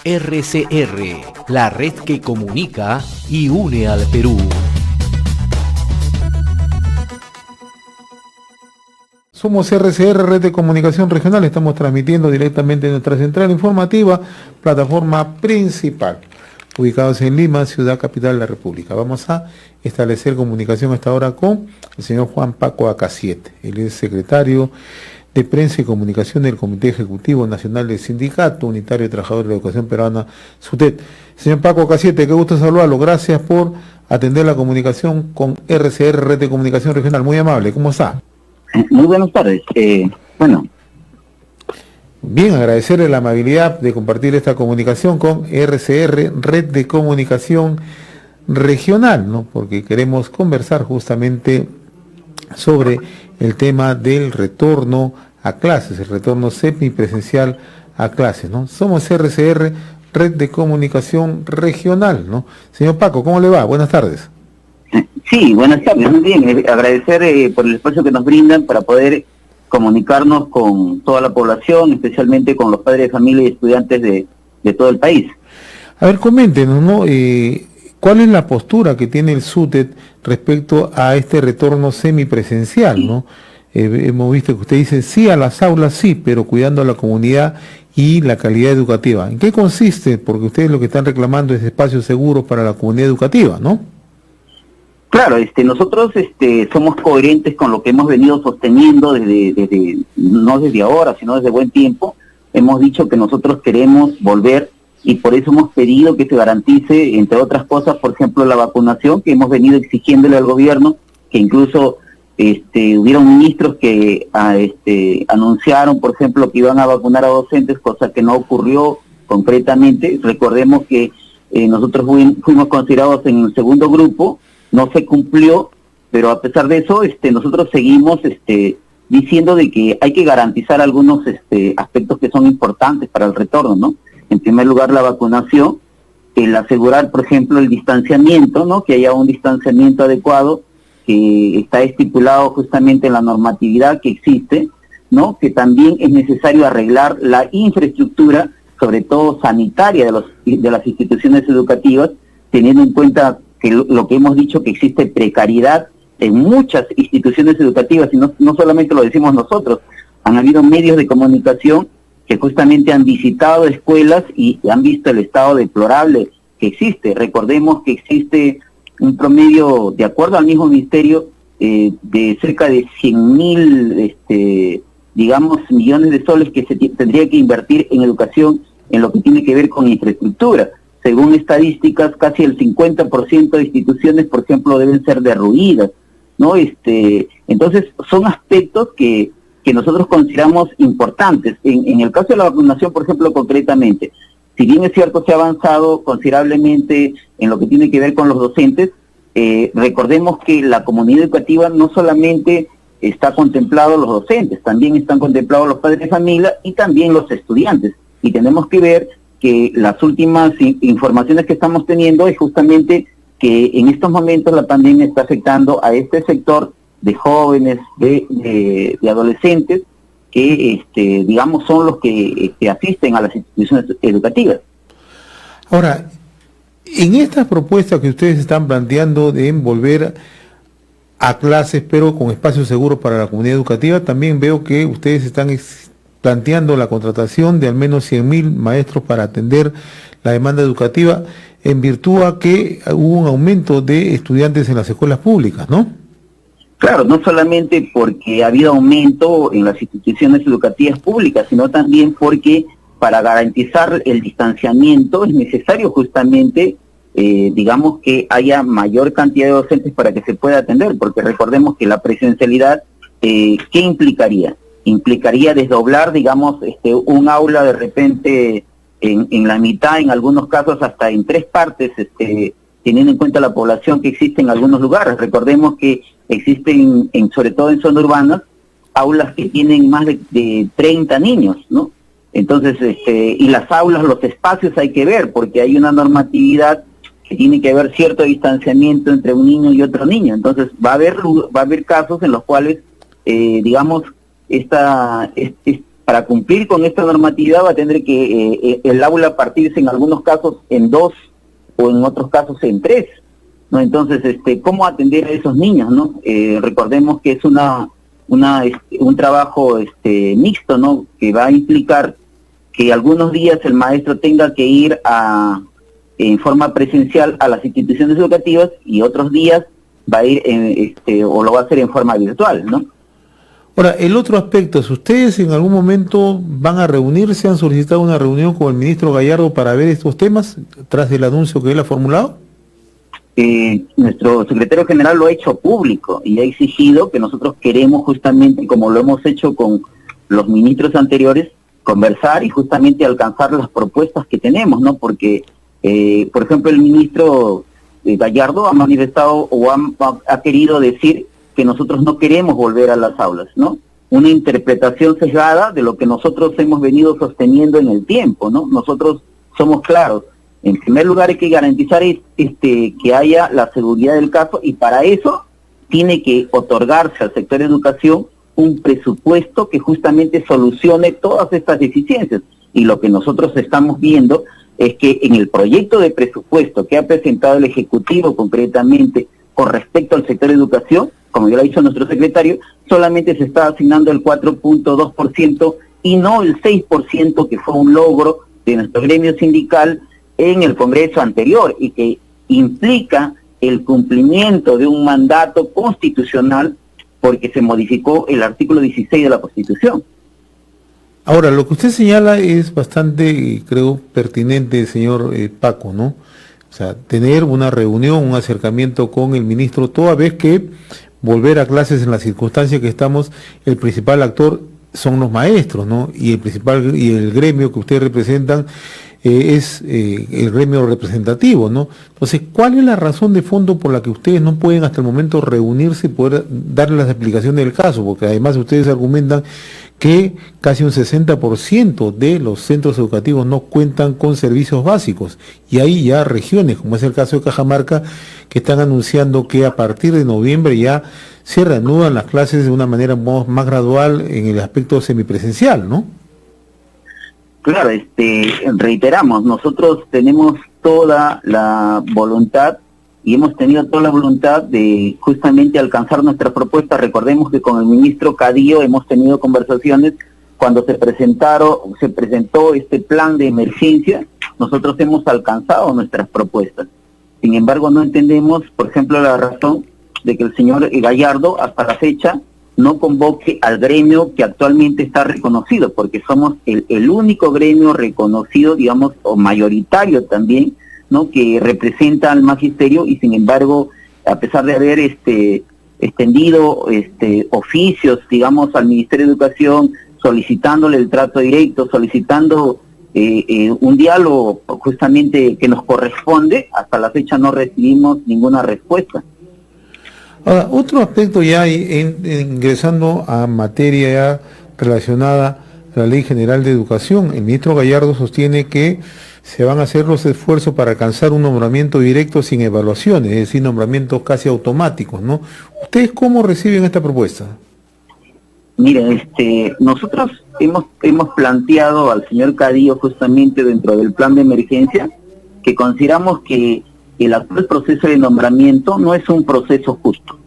RCR, la red que comunica y une al Perú. Somos RCR, Red de Comunicación Regional. Estamos transmitiendo directamente en nuestra central informativa, plataforma principal, ubicados en Lima, ciudad capital de la República. Vamos a establecer comunicación a esta hora con el señor Juan Paco Acasiete. Él es secretario de Prensa y Comunicación del Comité Ejecutivo Nacional del Sindicato Unitario de Trabajadores de la Educación Peruana, SUTEP. Señor Paco Acasiete, qué gusto saludarlo. Gracias por atender la comunicación con RCR, Red de Comunicación Regional. Muy amable, ¿cómo está? Muy buenas tardes. Bien, agradecerle la amabilidad de compartir esta comunicación con RCR, Red de Comunicación Regional, ¿no? Porque queremos conversar justamente sobre el tema del retorno a clases, el retorno semipresencial a clases, ¿no? Somos RCR, Red de Comunicación Regional, ¿no? Señor Paco, ¿cómo le va? Buenas tardes. Sí, buenas tardes, muy bien. Agradecer por el espacio que nos brindan para poder comunicarnos con toda la población, especialmente con los padres de familia y estudiantes de todo el país. A ver, coméntenos, ¿no? ¿Cuál es la postura que tiene el SUTEP respecto a este retorno semipresencial, ¿no? Hemos visto que usted dice sí a las aulas, sí, pero cuidando a la comunidad y la calidad educativa. ¿En qué consiste? Porque ustedes lo que están reclamando es espacios seguros para la comunidad educativa, ¿no? Claro, nosotros somos coherentes con lo que hemos venido sosteniendo no desde ahora, sino desde buen tiempo. Hemos dicho que nosotros queremos volver y por eso hemos pedido que se garantice, entre otras cosas, por ejemplo, la vacunación, que hemos venido exigiéndole al gobierno, que incluso hubieron ministros que anunciaron, por ejemplo, que iban a vacunar a docentes, cosa que no ocurrió concretamente. Recordemos que nosotros fuimos considerados en el segundo grupo, no se cumplió, pero a pesar de eso, nosotros seguimos diciendo de que hay que garantizar algunos aspectos que son importantes para el retorno, ¿no? En primer lugar, la vacunación, el asegurar, por ejemplo, el distanciamiento, ¿no? Que haya un distanciamiento adecuado, que está estipulado justamente en la normatividad que existe, ¿no? Que también es necesario arreglar la infraestructura, sobre todo sanitaria de las instituciones educativas, teniendo en cuenta que lo que hemos dicho, que existe precariedad en muchas instituciones educativas, y no solamente lo decimos nosotros, han habido medios de comunicación que justamente han visitado escuelas y han visto el estado deplorable que existe. Recordemos que existe un promedio, de acuerdo al mismo ministerio, de cerca de 100.000, millones de soles que se tendría que invertir en educación, en lo que tiene que ver con infraestructura. Según estadísticas, casi el 50% de instituciones, por ejemplo, deben ser derruidas, ¿no? Entonces, son aspectos que nosotros consideramos importantes. En el caso de la vacunación, por ejemplo, concretamente, si bien es cierto se ha avanzado considerablemente en lo que tiene que ver con los docentes, recordemos que la comunidad educativa no solamente está contemplado los docentes, también están contemplados los padres de familia y también los estudiantes. Y tenemos que ver que las últimas informaciones que estamos teniendo es justamente que en estos momentos la pandemia está afectando a este sector de jóvenes, de adolescentes, que son los que asisten a las instituciones educativas. Ahora, en estas propuestas que ustedes están planteando de volver a clases, pero con espacios seguros para la comunidad educativa, también veo que ustedes están planteando la contratación de al menos 100.000 maestros para atender la demanda educativa, en virtud a que hubo un aumento de estudiantes en las escuelas públicas, ¿no? Claro, no solamente porque ha habido aumento en las instituciones educativas públicas, sino también porque para garantizar el distanciamiento es necesario justamente, que haya mayor cantidad de docentes para que se pueda atender, porque recordemos que la presencialidad, ¿qué implicaría? Implicaría desdoblar, un aula de repente en la mitad, en algunos casos hasta en 3 partes, teniendo en cuenta la población que existe en algunos lugares. Recordemos que existen, sobre todo en zonas urbanas, aulas que tienen más de 30 niños, ¿no? Entonces, y las aulas, los espacios hay que ver, porque hay una normatividad que tiene que haber cierto distanciamiento entre un niño y otro niño. Entonces, va a haber casos en los cuales, para cumplir con esta normatividad va a tener que el aula partirse en algunos casos en 2 o en otros casos en 3, ¿no? Entonces, ¿cómo atender a esos niños, no? Recordemos que es un trabajo mixto, ¿no? Que va a implicar que algunos días el maestro tenga que ir en forma presencial a las instituciones educativas y otros días va a ir o lo va a hacer en forma virtual, ¿no? Ahora, el otro aspecto es, ¿ustedes en algún momento van a reunirse, han solicitado una reunión con el ministro Gallardo para ver estos temas, tras del anuncio que él ha formulado? Nuestro secretario general lo ha hecho público y ha exigido que nosotros queremos justamente, como lo hemos hecho con los ministros anteriores, conversar y justamente alcanzar las propuestas que tenemos, ¿no? Porque, por ejemplo, el ministro Gallardo ha manifestado o ha querido decir que nosotros no queremos volver a las aulas, ¿no? Una interpretación sesgada de lo que nosotros hemos venido sosteniendo en el tiempo, ¿no? Nosotros somos claros. En primer lugar hay que garantizar que haya la seguridad del caso y para eso tiene que otorgarse al sector de educación un presupuesto que justamente solucione todas estas deficiencias. Y lo que nosotros estamos viendo es que en el proyecto de presupuesto que ha presentado el Ejecutivo concretamente con respecto al sector de educación, como ya lo ha dicho nuestro secretario, solamente se está asignando el 4.2% y no el 6% que fue un logro de nuestro gremio sindical en el Congreso anterior y que implica el cumplimiento de un mandato constitucional porque se modificó el artículo 16 de la Constitución. Ahora, lo que usted señala es bastante, creo, pertinente, señor Paco, ¿no? O sea, tener una reunión, un acercamiento con el ministro, toda vez que volver a clases en la circunstancia que estamos, el principal actor son los maestros, ¿no? Y el gremio que ustedes representan es el gremio representativo, ¿no? Entonces, ¿cuál es la razón de fondo por la que ustedes no pueden hasta el momento reunirse y poder darle las explicaciones del caso? Porque además ustedes argumentan que casi un 60% de los centros educativos no cuentan con servicios básicos y hay ya regiones, como es el caso de Cajamarca, que están anunciando que a partir de noviembre ya se reanudan las clases de una manera más gradual en el aspecto semipresencial, ¿no? Claro, reiteramos, nosotros tenemos toda la voluntad y hemos tenido toda la voluntad de justamente alcanzar nuestras propuestas. Recordemos que con el ministro Cadillo hemos tenido conversaciones cuando se presentó este plan de emergencia, nosotros hemos alcanzado nuestras propuestas. Sin embargo, no entendemos, por ejemplo, la razón de que el señor Gallardo hasta la fecha no convoque al gremio que actualmente está reconocido, porque somos el único gremio reconocido, digamos, o mayoritario también, ¿no? Que representa al magisterio y sin embargo, a pesar de haber extendido oficios, digamos, al Ministerio de Educación, solicitándole el trato directo, solicitando un diálogo justamente que nos corresponde, hasta la fecha no recibimos ninguna respuesta. Ahora, otro aspecto ya ingresando a materia ya relacionada a la Ley General de Educación, el ministro Gallardo sostiene que se van a hacer los esfuerzos para alcanzar un nombramiento directo sin evaluaciones, es decir, nombramientos casi automáticos, ¿no? ¿Ustedes cómo reciben esta propuesta? Mire, nosotros hemos planteado al señor Cadillo justamente dentro del plan de emergencia que consideramos que el actual proceso de nombramiento no es un proceso justo,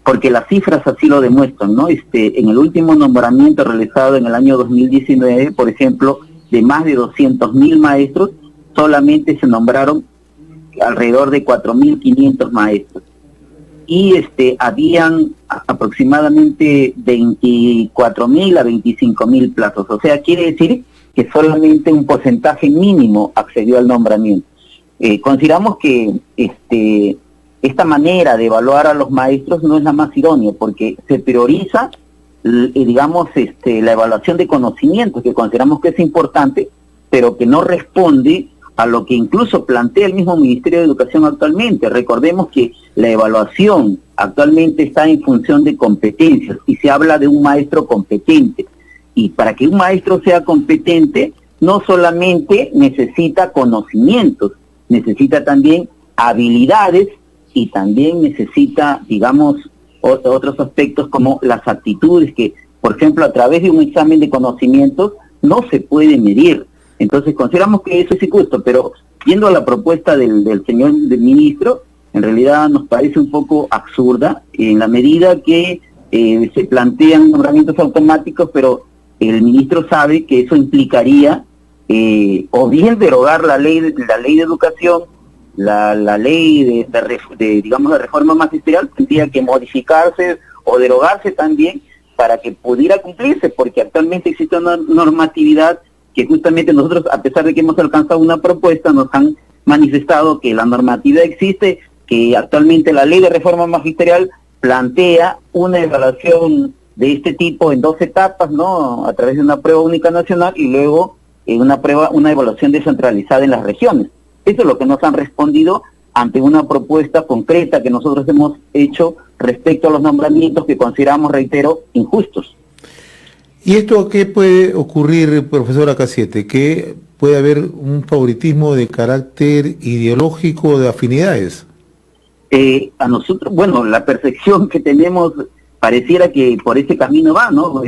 porque las cifras así lo demuestran, ¿no? En el último nombramiento realizado en el año 2019, por ejemplo, de más de 200.000 maestros, solamente se nombraron alrededor de 4.500 maestros. Y habían aproximadamente 24.000 a 25.000 plazos. O sea, quiere decir que solamente un porcentaje mínimo accedió al nombramiento. Consideramos que esta manera de evaluar a los maestros no es la más idónea, porque se prioriza, digamos, la evaluación de conocimientos, que consideramos que es importante, pero que no responde a lo que incluso plantea el mismo Ministerio de Educación actualmente. Recordemos que la evaluación actualmente está en función de competencias y se habla de un maestro competente. Y para que un maestro sea competente, no solamente necesita conocimientos, necesita también habilidades y también necesita, digamos, otros aspectos como las actitudes que por ejemplo, a través de un examen de conocimientos, no se puede medir. Entonces consideramos que eso es injusto, pero yendo a la propuesta del señor ministro, en realidad nos parece un poco absurda, en la medida que se plantean nombramientos automáticos, pero el ministro sabe que eso implicaría o bien derogar la ley de educación, la ley digamos, de reforma magisterial, tendría que modificarse o derogarse también para que pudiera cumplirse, porque actualmente existe una normatividad que justamente nosotros, a pesar de que hemos alcanzado una propuesta, nos han manifestado que la normatividad existe, que actualmente la ley de reforma magisterial plantea una evaluación de este tipo en 2 etapas, ¿no? A través de una prueba única nacional y luego una evaluación descentralizada en las regiones. Eso es lo que nos han respondido ante una propuesta concreta que nosotros hemos hecho respecto a los nombramientos que consideramos, reitero, injustos. ¿Y esto qué puede ocurrir, profesora K7? ¿Que puede haber un favoritismo de carácter ideológico de afinidades? A nosotros, bueno, la percepción que tenemos pareciera que por ese camino va, ¿no?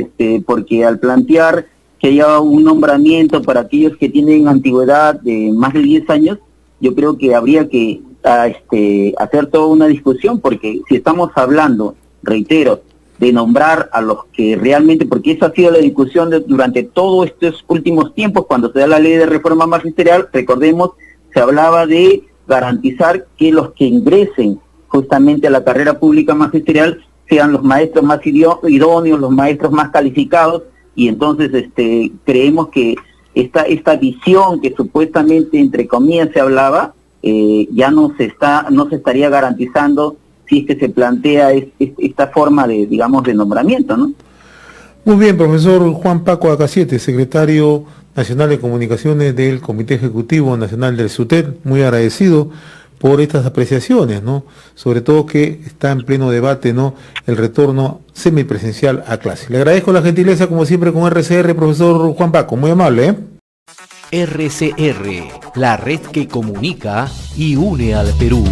Porque al plantear que haya un nombramiento para aquellos que tienen antigüedad de más de 10 años, yo creo que habría que hacer toda una discusión, porque si estamos hablando, reitero, de nombrar a los que realmente, porque esa ha sido la discusión durante todos estos últimos tiempos, cuando se da la ley de reforma magisterial, recordemos, se hablaba de garantizar que los que ingresen justamente a la carrera pública magisterial sean los maestros más idóneos, los maestros más calificados, y entonces creemos que esta visión que supuestamente, entre comillas, se hablaba, ya no se estaría garantizando si es que se plantea esta forma de, digamos, de nombramiento, ¿no? Muy bien, profesor Juan Paco K7, secretario nacional de comunicaciones del Comité Ejecutivo Nacional del SUTEP, muy agradecido por estas apreciaciones, ¿no? Sobre todo que está en pleno debate, ¿no?, el retorno semipresencial a clase. Le agradezco la gentileza, como siempre, con RCR, profesor Juan Paco, muy amable, ¿eh? RCR, la red que comunica y une al Perú.